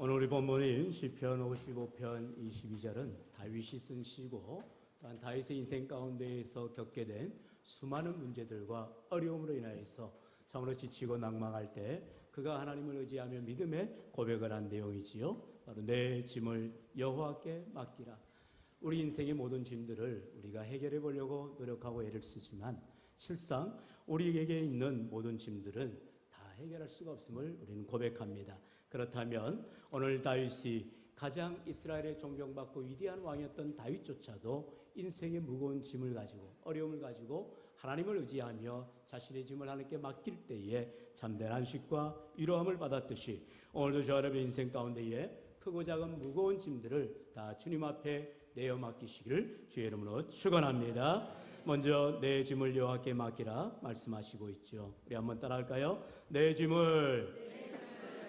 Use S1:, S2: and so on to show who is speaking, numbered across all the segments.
S1: 오늘 우리 본문인 시편 55편 22절은 다윗이 쓴 시고, 또한 다윗의 인생 가운데에서 겪게 된 수많은 문제들과 어려움으로 인하여서 참으로 지치고 낭망할 때 그가 하나님을 의지하며 믿음의 고백을 한 내용이지요. 바로 내 짐을 여호와께 맡기라. 우리 인생의 모든 짐들을 우리가 해결해 보려고 노력하고 애를 쓰지만 실상 우리에게 있는 모든 짐들은 다 해결할 수가 없음을 우리는 고백합니다. 그렇다면 오늘 다윗이 가장 이스라엘의 존경받고 위대한 왕이었던 다윗조차도 인생의 무거운 짐을 가지고 어려움을 가지고 하나님을 의지하며 자신의 짐을 하나님께 맡길 때에 참된 안식과 위로함을 받았듯이 오늘도 저 여러분의 인생 가운데에 크고 작은 무거운 짐들을 다 주님 앞에 내어 맡기시기를 주의 이름으로 축원합니다. 먼저 내 짐을 여호와께 맡기라 말씀하시고 있죠. 우리 한번 따라할까요? 내 짐을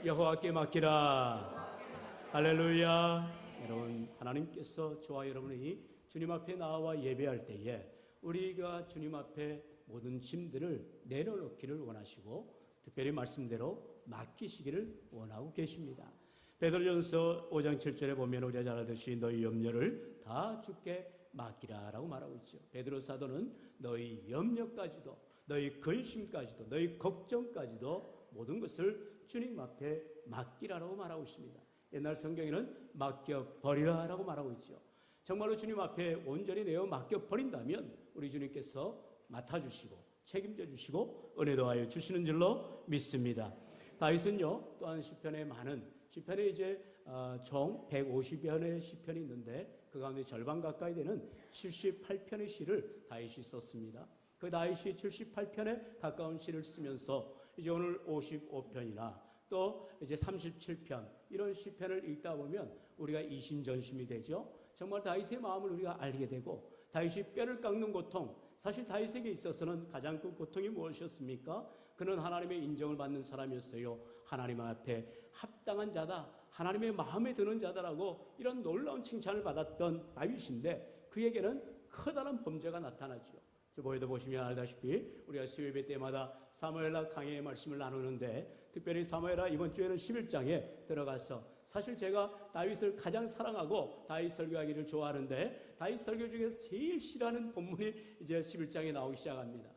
S1: 여호와께 맡기라. 할렐루야. 여러분, 하나님께서 저와 여러분이 주님 앞에 나와 예배할 때에 우리가 주님 앞에 모든 짐들을 내려놓기를 원하시고 특별히 말씀대로 맡기시기를 원하고 계십니다. 베드로전서 5장 7절에 보면 우리가 잘 알듯이 너희 염려를 다 주께 맡기라라고 말하고 있죠. 베드로 사도는 너희 염려까지도, 너희 근심까지도, 너희 걱정까지도 모든 것을 주님 앞에 맡기라라고 말하고 있습니다. 옛날 성경에는 맡겨버리라라고 말하고 있죠. 정말로 주님 앞에 온전히 내어 맡겨버린다면 우리 주님께서 맡아주시고 책임져 주시고 은혜도 하여 주시는 줄로 믿습니다. 다윗은요, 또한 시편에 많은 시편에 이제 총 150편의 시편이 있는데 그 가운데 절반 가까이 되는 78편의 시를 다윗이 썼습니다. 그 다윗이 78편에 가까운 시를 쓰면서 이제 오늘 55편이나 또 이제 37편 이런 시편을 읽다 보면 우리가 이심전심이 되죠. 정말 다윗의 마음을 우리가 알게 되고 다윗이 뼈를 깎는 고통, 사실 다윗에게 있어서는 가장 큰 고통이 무엇이었습니까? 그는 하나님의 인정을 받는 사람이었어요. 하나님 앞에 합당한 자다, 하나님의 마음에 드는 자다라고 이런 놀라운 칭찬을 받았던 다윗인데 그에게는 커다란 범죄가 나타나죠. 주보에도 보시면 알다시피 우리가 수요예배 때마다 사무엘하 강해의 말씀을 나누는데 특별히 사무엘하 이번 주에는 11장에 들어가서 사실 제가 다윗을 가장 사랑하고 다윗 설교하기를 좋아하는데 다윗 설교 중에서 제일 싫어하는 본문이 이제 11장에 나오기 시작합니다.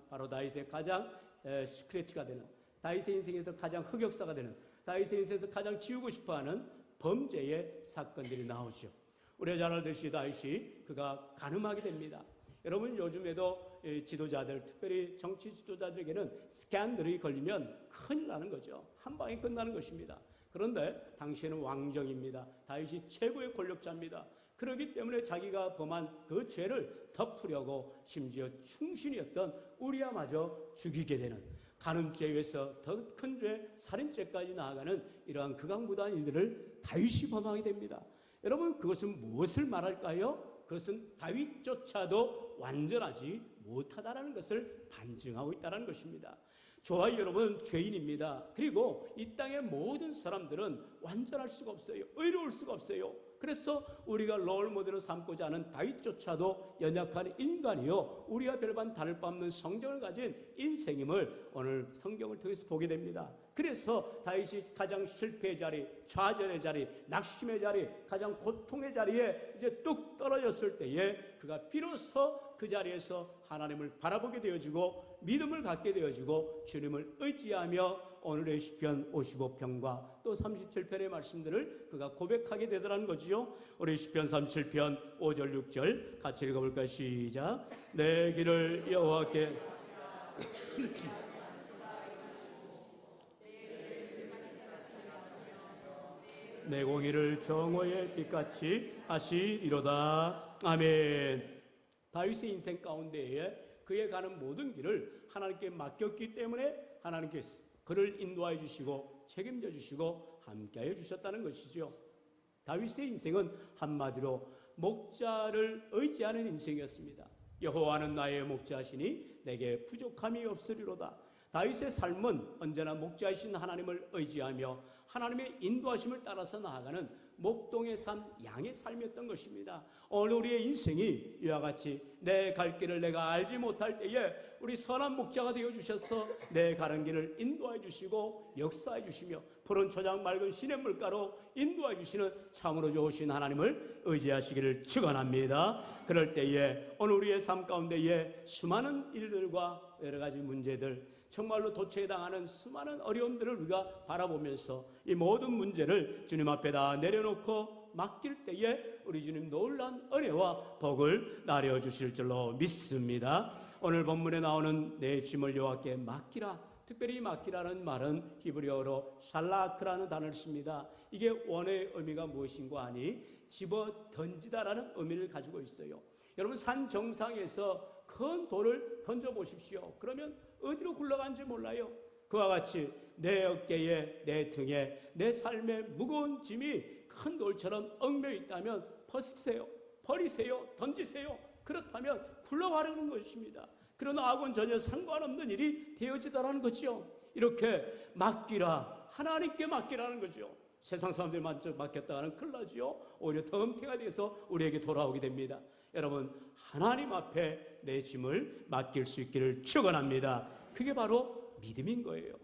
S1: 바로 다윗의 가장 스크래치가 되는, 다윗의 인생에서 가장 흑역사가 되는, 다윗의 인생에서 가장 지우고 싶어하는 범죄의 사건들이 나오죠. 우리가 잘 알듯이 다윗이 그가 간음하게 됩니다. 여러분, 요즘에도 지도자들, 특별히 정치 지도자들에게는 스캔들이 걸리면 큰일 나는 거죠. 한 방에 끝나는 것입니다. 그런데 당시에는 왕정입니다. 다윗이 최고의 권력자입니다. 그렇기 때문에 자기가 범한 그 죄를 덮으려고 심지어 충신이었던 우리야마저 죽이게 되는, 간음죄에서 더 큰 죄, 살인죄까지 나아가는 이러한 극악무도한 일들을 다윗이 범하게 됩니다. 여러분, 그것은 무엇을 말할까요? 그것은 다윗조차도 완전하지 못하다라는 것을 반증하고 있다는 것입니다. 저와 여러분은 죄인입니다. 그리고 이 땅의 모든 사람들은 완전할 수가 없어요. 의로울 수가 없어요. 그래서 우리가 롤모델을 삼고자 하는 다윗조차도 연약한 인간이요, 우리와 별반 다를 바 없는 성정을 가진 인생임을 오늘 성경을 통해서 보게 됩니다. 그래서 다윗이 가장 실패의 자리, 좌절의 자리, 낙심의 자리, 가장 고통의 자리에 이제 뚝 떨어졌을 때에 그가 비로소 그 자리에서 하나님을 바라보게 되어지고 믿음을 갖게 되어지고 주님을 의지하며 오늘의 시편 55편과 또 37편의 말씀들을 그가 고백하게 되더라는 거지요. 우리 시편 37편 5절 6절 같이 읽어볼까요? 시작. 내 길을 여호와께 내 공의를 정오의 빛같이 하시리로다. 아멘. 다윗의 인생 가운데에 그에 가는 모든 길을 하나님께 맡겼기 때문에 하나님께서 그를 인도하여 주시고 책임져 주시고 함께하여 주셨다는 것이죠. 다윗의 인생은 한마디로 목자를 의지하는 인생이었습니다. 여호와는 나의 목자시니 내게 부족함이 없으리로다. 다윗의 삶은 언제나 목자이신 하나님을 의지하며 하나님의 인도하심을 따라서 나아가는 목동의 삶, 양의 삶이었던 것입니다. 오늘 우리의 인생이 이와 같이 내 갈 길을 내가 알지 못할 때에 우리 선한 목자가 되어주셔서 내 가는 길을 인도해 주시고 역사해 주시며 푸른 초장 맑은 시냇물가로 인도해 주시는 참으로 좋으신 하나님을 의지하시기를 축원합니다. 그럴 때에 오늘 우리의 삶 가운데에 수많은 일들과 여러 가지 문제들, 정말로 도처해당하는 수많은 어려움들을 우리가 바라보면서 이 모든 문제를 주님 앞에다 내려놓고 맡길 때에 우리 주님 놀라운 은혜와 복을 나려주실 줄로 믿습니다. 오늘 본문에 나오는 내 짐을 여호와께 맡기라. 특별히 맡기라는 말은 히브리어로 샬라크라는 단어를 씁니다. 이게 원어의 의미가 무엇인가 하니 집어 던지다라는 의미를 가지고 있어요. 여러분, 산 정상에서 큰 돌을 던져보십시오. 그러면 어디로 굴러간지 몰라요. 그와 같이 내 어깨에, 내 등에, 내 삶에 무거운 짐이 큰 돌처럼 얽매여 있다면 벗으세요, 버리세요, 던지세요. 그렇다면 굴러가려는 것입니다. 그러나 하고는 전혀 상관없는 일이 되어지다라는 거죠. 이렇게 맡기라, 하나님께 맡기라는 거죠. 세상 사람들이 맡겼다 하는 큰일 나죠. 오히려 더 흠태가 돼서 우리에게 돌아오게 됩니다. 여러분, 하나님 앞에 내 짐을 맡길 수 있기를 축원합니다. 그게 바로 믿음인 거예요.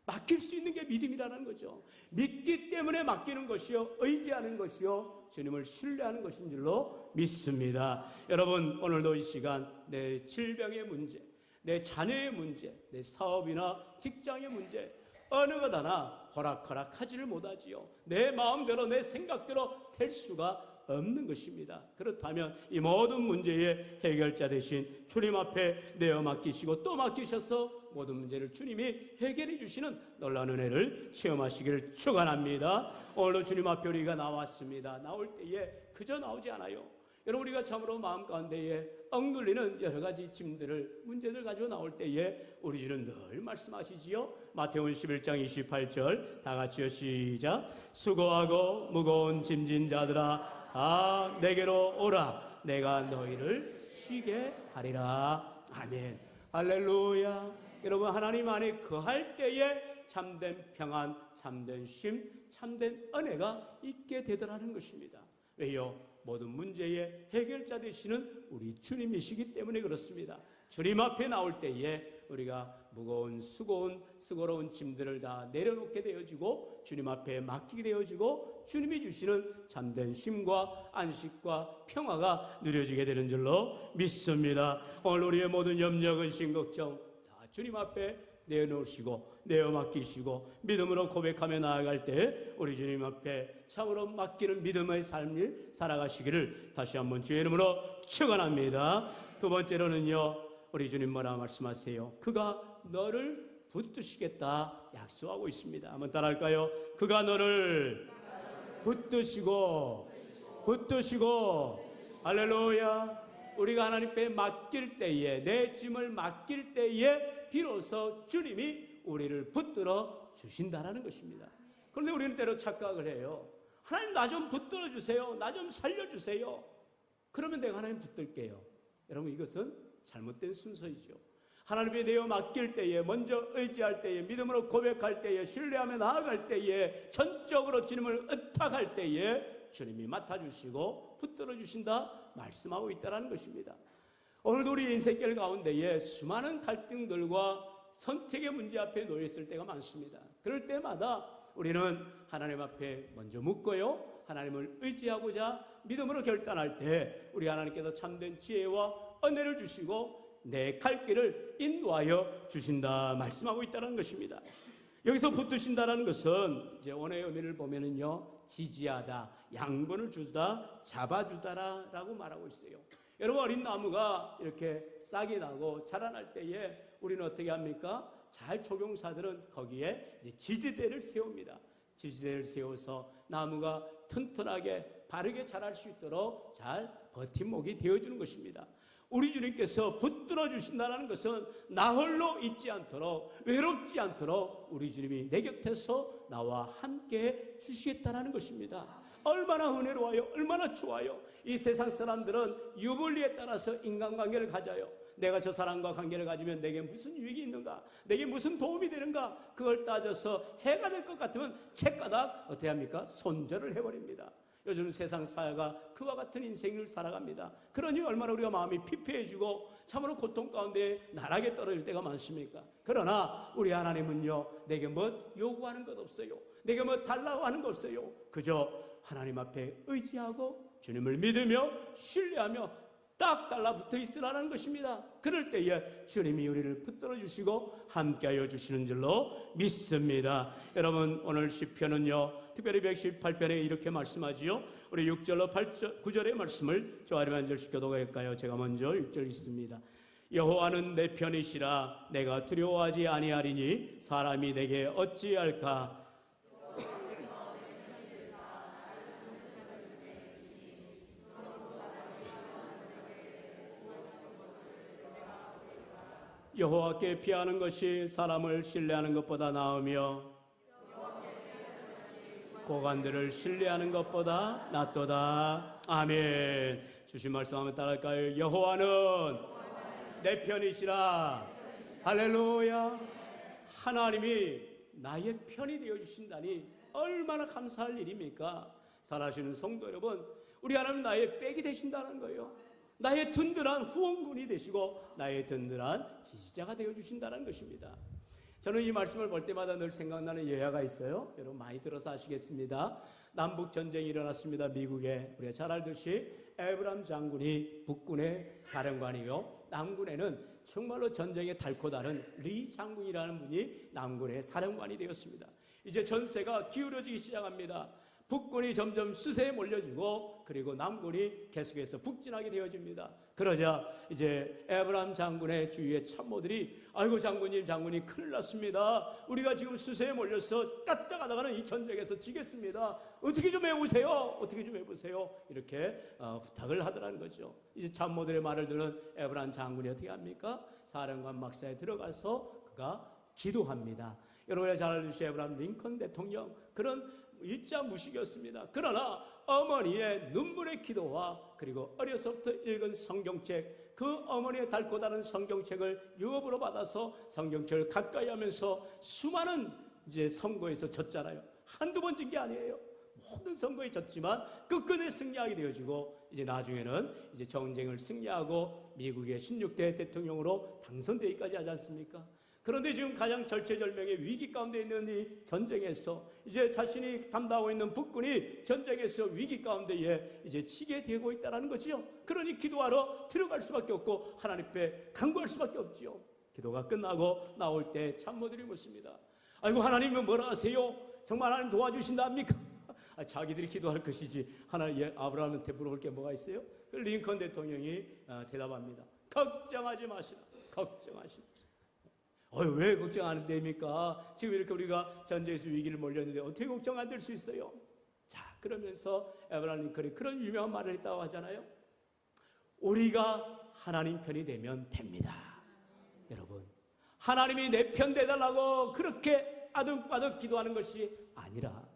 S1: 맡길 수 있는 게 믿음이라는 거죠. 믿기 때문에 맡기는 것이요, 의지하는 것이요, 주님을 신뢰하는 것인 줄로 믿습니다. 여러분, 오늘도 이 시간 내 질병의 문제, 내 자녀의 문제, 내 사업이나 직장의 문제, 어느 것 하나 호락호락하지를 못하지요. 내 마음대로, 내 생각대로 될 수가 없는 것입니다. 그렇다면 이 모든 문제의 해결자 되신 주님 앞에 내어 맡기시고 또 맡기셔서 모든 문제를 주님이 해결해 주시는 놀라운 은혜를 체험하시기를 축원합니다. 오늘도 주님 앞에 우리가 나왔습니다. 나올 때에 그저 나오지 않아요. 여러분, 우리가 참으로 마음 가운데에 억눌리는 여러 가지 짐들을, 문제들 가지고 나올 때에 우리 주는 늘 말씀하시지요. 마태복음 11장 28절 다 같이요, 시작. 수고하고 무거운 짐진 자들아 다 내게로 오라. 내가 너희를 쉬게 하리라. 아멘. 할렐루야. 여러분, 하나님 안에 거할 때에 참된 평안, 참된 쉼, 참된 은혜가 있게 되더라는 것입니다. 왜요? 모든 문제의 해결자 되시는 우리 주님이시기 때문에 그렇습니다. 주님 앞에 나올 때에 우리가 무거운 수고로운 짐들을 다 내려놓게 되어지고 주님 앞에 맡기게 되어지고 주님이 주시는 참된 쉼과 안식과 평화가 누려지게 되는 줄로 믿습니다. 오늘 우리의 모든 염려, 근심, 걱정 다 주님 앞에 내어놓으시고 내어 맡기시고 믿음으로 고백하며 나아갈 때 우리 주님 앞에 참으로 맡기는 믿음의 삶을 살아가시기를 다시 한번 주의 이름으로 축원합니다. 두 번째로는요, 우리 주님 뭐라 말씀하세요? 그가 너를 붙드시겠다 약속하고 있습니다. 한번 따라할까요? 그가 너를 붙드시고 할렐루야. 우리가 하나님께 맡길 때에, 내 짐을 맡길 때에 비로소 주님이 우리를 붙들어 주신다라는 것입니다. 그런데 우리는 때로 착각을 해요. 하나님, 나 좀 붙들어 주세요. 나 좀 살려주세요. 그러면 내가 하나님 붙들게요. 여러분, 이것은 잘못된 순서이죠. 하나님께 내어 맡길 때에, 먼저 의지할 때에, 믿음으로 고백할 때에, 신뢰하며 나아갈 때에, 전적으로 주님을 의탁할 때에 주님이 맡아주시고 붙들어 주신다 말씀하고 있다는 것입니다. 오늘도 우리 인생길 가운데에 수많은 갈등들과 선택의 문제 앞에 놓여있을 때가 많습니다. 그럴 때마다 우리는 하나님 앞에 먼저 묻고요, 하나님을 의지하고자 믿음으로 결단할 때 우리 하나님께서 참된 지혜와 은혜를 주시고 내 갈 길을 인도하여 주신다 말씀하고 있다는 것입니다. 여기서 붙드신다는 것은 이제 원어의 의미를 보면은요, 지지하다, 양분을 주다, 잡아주다라고 말하고 있어요. 여러분, 어린 나무가 이렇게 싹이 나고 자라날 때에 우리는 어떻게 합니까? 잘 조경사들은 거기에 이제 지지대를 세웁니다. 지지대를 세워서 나무가 튼튼하게 바르게 자랄 수 있도록 잘 버팀목이 되어주는 것입니다. 우리 주님께서 붙들어 주신다는 것은 나 홀로 있지 않도록, 외롭지 않도록 우리 주님이 내 곁에서 나와 함께 주시겠다는 것입니다. 얼마나 은혜로워요, 얼마나 좋아요. 이 세상 사람들은 유불리에 따라서 인간관계를 가져요. 내가 저 사람과 관계를 가지면 내게 무슨 유익이 있는가, 내게 무슨 도움이 되는가, 그걸 따져서 해가 될 것 같으면 책가닥 어떻게 합니까? 손절을 해버립니다. 요즘 세상 사회가 그와 같은 인생을 살아갑니다. 그러니 얼마나 우리가 마음이 피폐해지고 참으로 고통 가운데 나락에 떨어질 때가 많습니까? 그러나 우리 하나님은요, 내게 뭐 요구하는 것 없어요. 내게 뭐 달라고 하는 것 없어요. 그저 하나님 앞에 의지하고 주님을 믿으며 신뢰하며 딱 달라붙어 있으라는 것입니다. 그럴 때에 주님이 우리를 붙들어 주시고 함께하여 주시는 줄로 믿습니다. 여러분, 오늘 시편은요, 특별히 118편에 이렇게 말씀하지요. 우리 6절로 9절의 말씀을 조아리 반절시켜도 될까요? 제가 먼저 6절 읽습니다. 여호와는 내 편이시라. 내가 두려워하지 아니하리니 사람이 내게 어찌할까. 여호와께 피하는 것이 사람을 신뢰하는 것보다 나으며 고관들을 신뢰하는 것보다 낫도다. 아멘. 주신 말씀 한번 따라할까요? 여호와는 내 편이시라. 할렐루야. 하나님이 나의 편이 되어주신다니 얼마나 감사할 일입니까? 살아가시는 성도 여러분, 우리 하나님 나의 백이 되신다는 거예요. 나의 든든한 후원군이 되시고 나의 든든한 지지자가 되어주신다는 것입니다. 저는 이 말씀을 볼 때마다 늘 생각나는 예화가 있어요. 여러분 많이 들어서 아시겠습니다. 남북전쟁이 일어났습니다. 미국에. 우리가 잘 알듯이 에브람 장군이 북군의 사령관이요, 남군에는 정말로 전쟁에 달고 다른 리 장군이라는 분이 남군의 사령관이 되었습니다. 이제 전세가 기울어지기 시작합니다. 북군이 점점 수세에 몰려지고 그리고 남군이 계속해서 북진하게 되어집니다. 그러자 이제 에브람 장군의 주위의 참모들이 아이고 장군님 큰일 났습니다. 우리가 지금 수세에 몰려서 까딱하다가는 이 전쟁에서 지겠습니다. 어떻게 좀 해보세요. 이렇게 부탁을 하더라는 거죠. 이제 참모들의 말을 듣는 에브람 장군이 어떻게 합니까? 사령관 막사에 들어가서 그가 기도합니다. 여러분이 잘 알듯이 에브람 링컨 대통령, 그런 일자 무식이었습니다. 그러나 어머니의 눈물의 기도와 그리고 어려서부터 읽은 성경책, 그 어머니의 달고 다른 성경책을 유업으로 받아서 성경책을 가까이 하면서 수많은 이제 선거에서 졌잖아요. 한두 번 진 게 아니에요. 모든 선거에 졌지만 끝끝내 승리하게 되어지고 이제 나중에는 이제 전쟁을 승리하고 미국의 16대 대통령으로 당선되기까지 하지 않습니까? 그런데 지금 가장 절체절명의 위기 가운데 있는 이 전쟁에서 이제 자신이 담당하고 있는 북군이 전쟁에서 위기 가운데에 이제 치게 되고 있다는 거죠. 그러니 기도하러 들어갈 수밖에 없고 하나님 앞에 간구할 수밖에 없지요. 기도가 끝나고 나올 때 참모들이 묻습니다. 아이고 하나님은 뭐라 하세요? 정말 하나님 도와주신다 합니까? 자기들이 기도할 것이지 하나님 아브라함한테 물어볼 게 뭐가 있어요? 링컨 대통령이 대답합니다. 걱정하지 마시라. 걱정하지 마시라. 왜 걱정 안 됩니까? 지금 이렇게 우리가 전쟁에서 위기를 몰렸는데 어떻게 걱정 안 될 수 있어요? 자, 그러면서 에브라임 링컨이 그런 유명한 말을 했다고 하잖아요. 우리가 하나님 편이 되면 됩니다. 여러분, 하나님이 내 편 되달라고 그렇게 아득바득 기도하는 것이 아니라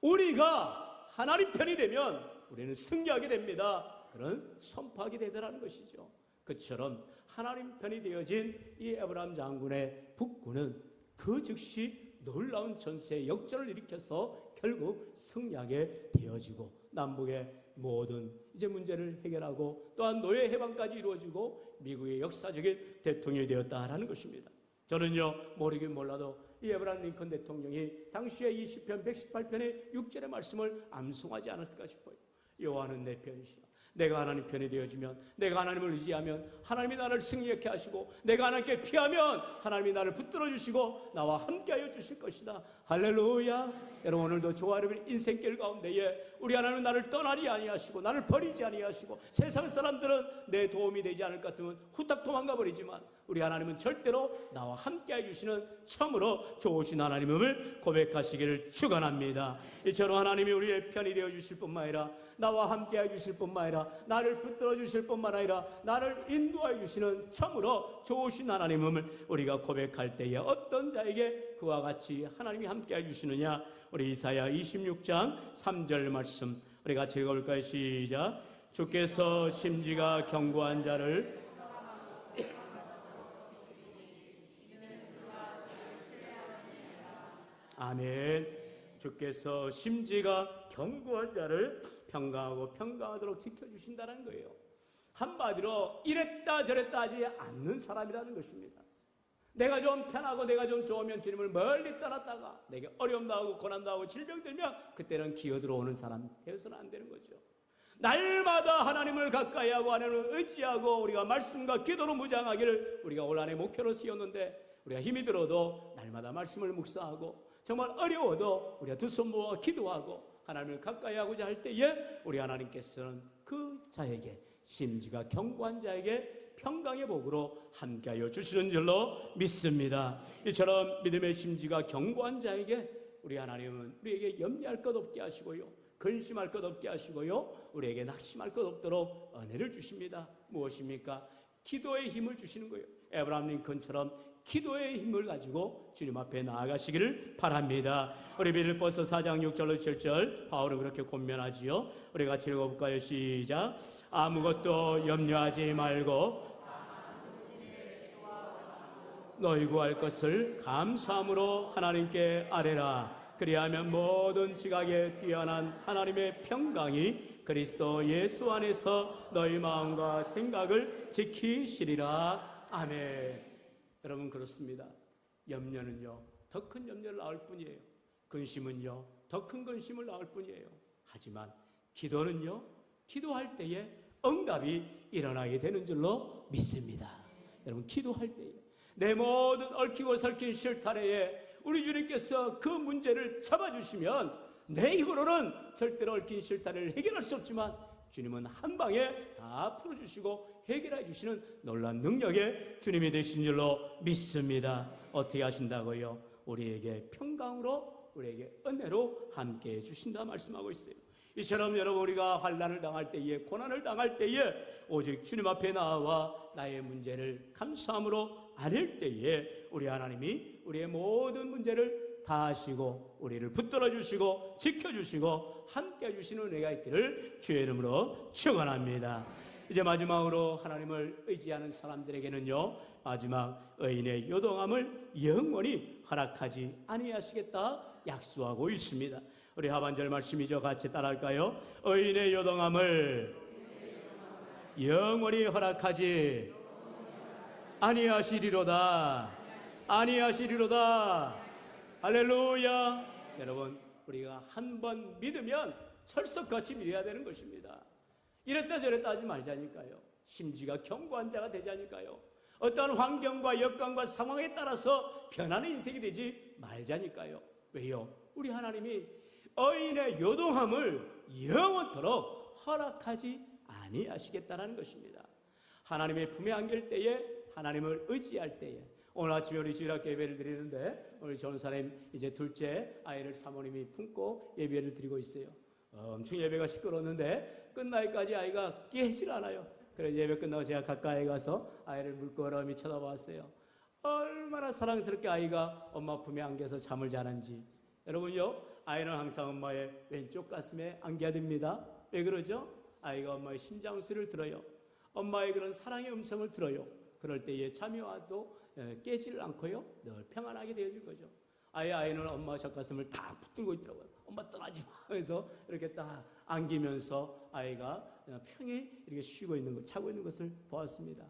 S1: 우리가 하나님 편이 되면 우리는 승리하게 됩니다. 그런 선포하게 되더라는 것이죠. 그처럼 하나님 편이 되어진 이 에브람 장군의 북군은 그 즉시 놀라운 전세의 역전을 일으켜서 결국 승리하게 되어지고 남북의 모든 이제 문제를 해결하고 또한 노예 해방까지 이루어지고 미국의 역사적인 대통령이 되었다라는 것입니다. 저는요, 모르긴 몰라도 이 에브람 링컨 대통령이 당시에 이 시편 118편의 6절의 말씀을 암송하지 않았을까 싶어요. 여호와는 내 편이시라. 내가 하나님 편이 되어지면, 내가 하나님을 의지하면 하나님이 나를 승리하게 하시고, 내가 하나님께 피하면 하나님이 나를 붙들어 주시고 나와 함께하여 주실 것이다. 할렐루야. 여러분, 오늘도 저와 여러분의 인생길 가운데에 우리 하나님은 나를 떠나지 아니하시고 나를 버리지 아니하시고 세상 사람들은 내 도움이 되지 않을 것 같으면 후딱 도망가 버리지만 우리 하나님은 절대로 나와 함께해 주시는 참으로 좋으신 하나님을 고백하시기를 축원합니다. 이처럼 하나님이 우리의 편이 되어 주실 뿐만 아니라 나와 함께해 주실 뿐만 아니라 나를 붙들어 주실 뿐만 아니라 나를 인도해 주시는 참으로 좋으신 하나님을 우리가 고백할 때에 어떤 자에게 그와 같이 하나님이 함께해 주시느냐. 우리 이사야 26장 3절 말씀 우리 같이 읽어볼까요? 시작. 주께서 심지가 견고한 자를 아멘. 주께서 심지가 견고한 자를 평강하고 평강하도록 지켜주신다는 거예요. 한마디로 이랬다 저랬다 하지 않는 사람이라는 것입니다. 내가 좀 편하고 내가 좀 좋으면 주님을 멀리 떠났다가 내게 어려움 나오고 고난 나오고 질병 들면 그때는 기어 들어오는 사람 되어서는 안 되는 거죠. 날마다 하나님을 가까이 하고 하나님을 의지하고 우리가 말씀과 기도로 무장하기를 우리가 올 한해 목표로 세웠는데, 우리가 힘이 들어도 날마다 말씀을 묵상하고 정말 어려워도 우리가 두 손 모아 기도하고 하나님을 가까이 하고자 할 때에 우리 하나님께서는 그 자에게, 심지가 견고한 자에게 평강의 복으로 함께하여 주시는 줄로 믿습니다. 이처럼 믿음의 심지가 견고한 자에게 우리 하나님은 우리에게 염려할 것 없게 하시고요, 근심할 것 없게 하시고요, 우리에게 낙심할 것 없도록 은혜를 주십니다. 무엇입니까? 기도의 힘을 주시는 거예요. 에브라임 링컨처럼 기도의 힘을 가지고 주님 앞에 나아가시기를 바랍니다. 우리 빌립보서 4장 6절로 7절 바울은 그렇게 권면하지요. 우리 같이 읽어볼까요? 시작. 아무것도 염려하지 말고 너희 구할 것을 감사함으로 하나님께 아뢰라. 그리하면 모든 지각에 뛰어난 하나님의 평강이 그리스도 예수 안에서 너희 마음과 생각을 지키시리라. 아멘. 여러분, 그렇습니다. 염려는요, 더 큰 염려를 낳을 뿐이에요. 근심은요, 더 큰 근심을 낳을 뿐이에요. 하지만 기도는요, 기도할 때에 응답이 일어나게 되는 줄로 믿습니다. 여러분, 기도할 때에 내 모든 얽히고 설킨 실타래에 우리 주님께서 그 문제를 잡아주시면 내 힘으로는 절대로 얽힌 실타래를 해결할 수 없지만 주님은 한 방에 다 풀어주시고 해결해 주시는 놀라운 능력의 주님이 되신 줄로 믿습니다. 어떻게 하신다고요? 우리에게 평강으로, 우리에게 은혜로 함께해 주신다 말씀하고 있어요. 이처럼 여러분, 우리가 환난을 당할 때에, 고난을 당할 때에 오직 주님 앞에 나와 나의 문제를 감사함으로 아뢰 때에 우리 하나님이 우리의 모든 문제를 다 하시고 우리를 붙들어 주시고 지켜주시고 함께해 주시는 은혜가 있기를 주의 이름으로 축원합니다. 이제 마지막으로 하나님을 의지하는 사람들에게는요, 마지막 의인의 요동함을 영원히 허락하지 아니하시겠다 약속하고 있습니다. 우리 하반절 말씀이죠. 같이 따라할까요? 의인의 요동함을 영원히 허락하지 아니하시리로다. 아니하시리로다. 할렐루야. 여러분, 우리가 한 번 믿으면 철석같이 믿어야 되는 것입니다. 이랬다 저랬다 하지 말자니까요. 심지가 견고한 자가 되자니까요. 어떠한 환경과 여건과 상황에 따라서 변하는 인생이 되지 말자니까요. 왜요? 우리 하나님이 의인의 요동함을 영원토록 허락하지 아니하시겠다는 것입니다. 하나님의 품에 안길 때에, 하나님을 의지할 때에, 오늘 아침에 우리 주일학교 예배를 드리는데 우리 전사님 이제 둘째 아이를 사모님이 품고 예배를 드리고 있어요. 엄청 예배가 시끄러웠는데 끝나기까지 아이가 깨질 않아요. 그래서 예배 끝나고 제가 가까이 가서 아이를 물끄러미 쳐다봤어요. 얼마나 사랑스럽게 아이가 엄마 품에 안겨서 잠을 자는지. 여러분요, 아이는 항상 엄마의 왼쪽 가슴에 안겨야 됩니다. 왜 그러죠? 아이가 엄마의 심장 소리를 들어요. 엄마의 그런 사랑의 음성을 들어요. 그럴 때에 잠이 와도 깨지를 않고요, 늘 평안하게 되어질 거죠. 아이는 엄마 젖가슴을 딱 붙들고 있더라고요. 엄마 떠나지 마 하면서 이렇게 딱 안기면서 아이가 평히 이렇게 쉬고 있는 것, 자고 있는 것을 보았습니다.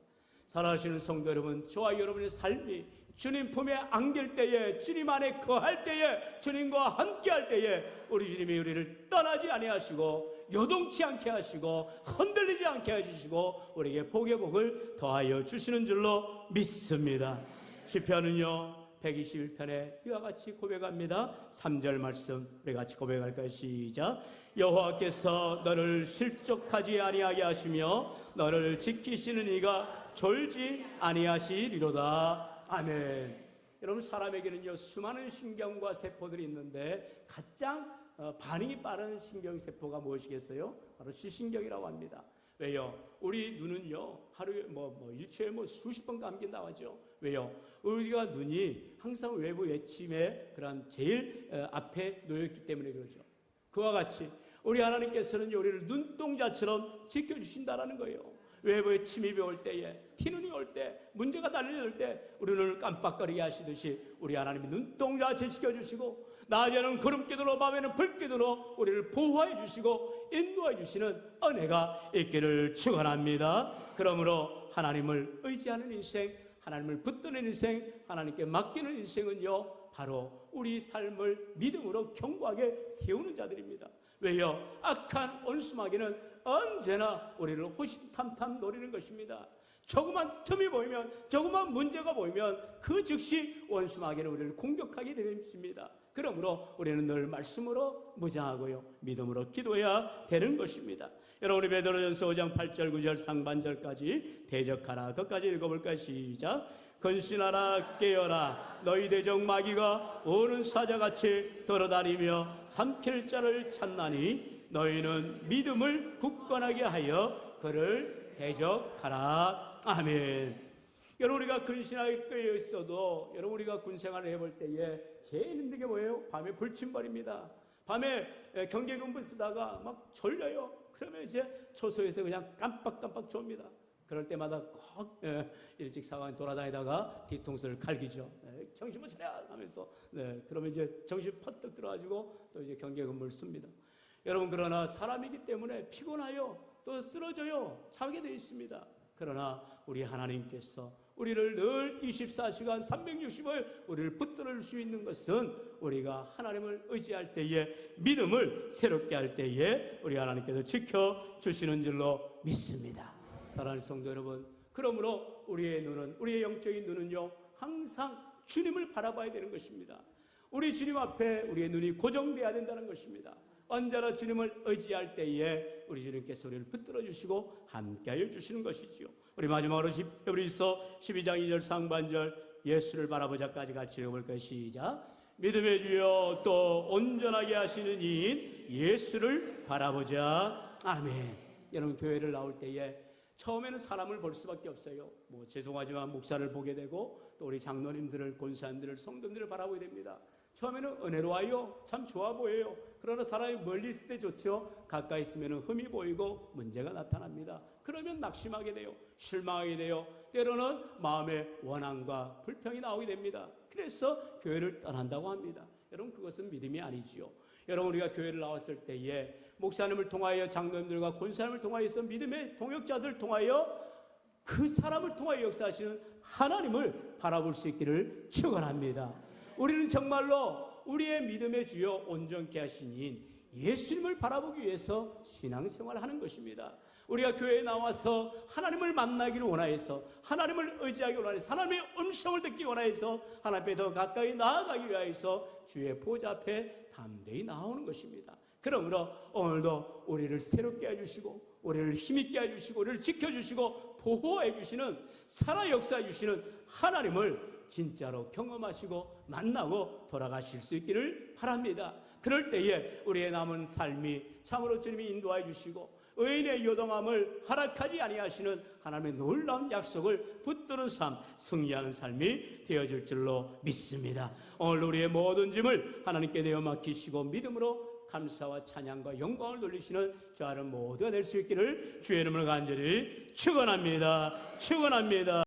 S1: 사랑하시는 성도 여러분, 저와 여러분의 삶이 주님 품에 안길 때에, 주님 안에 거할 때에, 주님과 함께 할 때에 우리 주님이 우리를 떠나지 아니하시고 요동치 않게 하시고 흔들리지 않게 해주시고 우리에게 복의 복을 더하여 주시는 줄로 믿습니다. 시편은요 121편에 이와 같이 고백합니다. 3절 말씀 우리 같이 고백할까요? 시작. 여호와께서 너를 실족하지 아니하게 하시며 너를 지키시는 이가 졸지 아니하시리로다. 아멘. 여러분, 사람에게는요 수많은 신경과 세포들이 있는데 가장 반응이 빠른 신경세포가 무엇이겠어요? 바로 시신경이라고 합니다. 왜요? 우리 눈은요 하루에 일초에 수십 번 감긴다고 하죠. 왜요? 우리가 눈이 항상 외부 외침에 그런 제일 앞에 놓여있기 때문에 그러죠. 그와 같이 우리 하나님께서는 우리를 눈동자처럼 지켜주신다는 거예요. 외부의 침입이 올 때에, 티눈이 올 때, 문제가 달려들 때 우리 눈을 깜빡거리게 하시듯이 우리 하나님이 눈동자같이 지켜주시고 낮에는 구름기둥으로 밤에는 불기둥으로 우리를 보호해 주시고 인도해 주시는 은혜가 있기를 축원합니다. 그러므로 하나님을 의지하는 인생, 하나님을 붙드는 인생, 하나님께 맡기는 인생은요, 바로 우리 삶을 믿음으로 견고하게 세우는 자들입니다. 왜요? 악한 원수마귀는 언제나 우리를 호시탐탐 노리는 것입니다. 조그만 틈이 보이면, 조그만 문제가 보이면 그 즉시 원수마귀는 우리를 공격하게 되는 것입니다. 그러므로 우리는 늘 말씀으로 무장하고요, 믿음으로 기도해야 되는 것입니다. 여러분, 우리 베드로전서 5장 8절 9절 상반절까지 대적하라, 그것까지 읽어볼까요? 시작. 근신하라, 깨어라, 너희 대적 마귀가 오는 사자같이 돌아다니며 삼킬 자를 찾나니 너희는 믿음을 굳건하게 하여 그를 대적하라. 아멘. 여러분, 우리가 근신하게 끄여 있어도, 여러분, 우리가 군생활을 해볼 때에 제일 힘든 게 뭐예요? 밤에 불침벌입니다. 밤에 경계근무 쓰다가 막 졸려요. 그러면 이제 초소에서 그냥 깜빡깜빡 졸립니다. 그럴 때마다 꼭 일찍 사관 돌아다니다가 뒤통수를 갈기죠. 정신 못 차려 하면서. 그러면 이제 정신 퍼뜩 들어가지고 또 이제 경계근무를 씁니다. 여러분, 그러나 사람이기 때문에 피곤하여 또 쓰러져요. 자게 되어 있습니다. 그러나 우리 하나님께서 우리를 늘 24시간 365일 우리를 붙들을 수 있는 것은 우리가 하나님을 의지할 때에, 믿음을 새롭게 할 때에 우리 하나님께서 지켜주시는 줄로 믿습니다. 사랑하는 성도 여러분, 그러므로 우리의 눈은, 우리의 영적인 눈은요, 항상 주님을 바라봐야 되는 것입니다. 우리 주님 앞에 우리의 눈이 고정되어야 된다는 것입니다. 언제나 주님을 의지할 때에 우리 주님께서 우리를 붙들어 주시고 함께하여 주시는 것이지요. 우리 마지막으로 히브리서 12장 2절 상반절 예수를 바라보자까지 같이 읽어볼까요? 시작. 믿음의 주여 또 온전하게 하시는 이인 예수를 바라보자. 아멘. 여러분, 교회를 나올 때에 처음에는 사람을 볼 수밖에 없어요. 죄송하지만 목사를 보게 되고 또 우리 장로님들을, 권사님들을, 성도들을 바라보게 됩니다. 처음에는 은혜로워요. 참 좋아 보여요. 그러나 사람이 멀리 있을 때 좋죠. 가까이 있으면 흠이 보이고 문제가 나타납니다. 그러면 낙심하게 돼요. 실망하게 돼요. 때로는 마음의 원한과 불평이 나오게 됩니다. 그래서 교회를 떠난다고 합니다. 여러분, 그것은 믿음이 아니지요. 여러분, 우리가 교회를 나왔을 때에 목사님을 통하여, 장로님들과 권사님을 통하여서 믿음의 동역자들을 통하여 그 사람을 통하여 역사하시는 하나님을 바라볼 수 있기를 축원합니다. 우리는 정말로 우리의 믿음의 주요 온전케 하신 이인 예수님을 바라보기 위해서 신앙생활을 하는 것입니다. 우리가 교회에 나와서 하나님을 만나기를 원하여서, 하나님을 의지하기 원하여서, 하나님의 음성을 듣기 원하여서, 하나님 앞에 더 가까이 나아가기 위하여서 주의 보좌 앞에 담대히 나오는 것입니다. 그러므로 오늘도 우리를 새롭게 해주시고, 우리를 힘있게 해주시고, 우리를 지켜주시고 보호해 주시는, 살아 역사해 주시는 하나님을 진짜로 경험하시고 만나고 돌아가실 수 있기를 바랍니다. 그럴 때에 우리의 남은 삶이 참으로 주님이 인도해 주시고 의인의 요동함을 허락하지 아니하시는 하나님의 놀라운 약속을 붙드는 삶, 승리하는 삶이 되어질 줄로 믿습니다. 오늘 우리의 모든 짐을 하나님께 내어 맡기시고 믿음으로 감사와 찬양과 영광을 돌리시는 저와는 모두가 될 수 있기를 주의 이름으로 간절히 축원합니다. 축원합니다.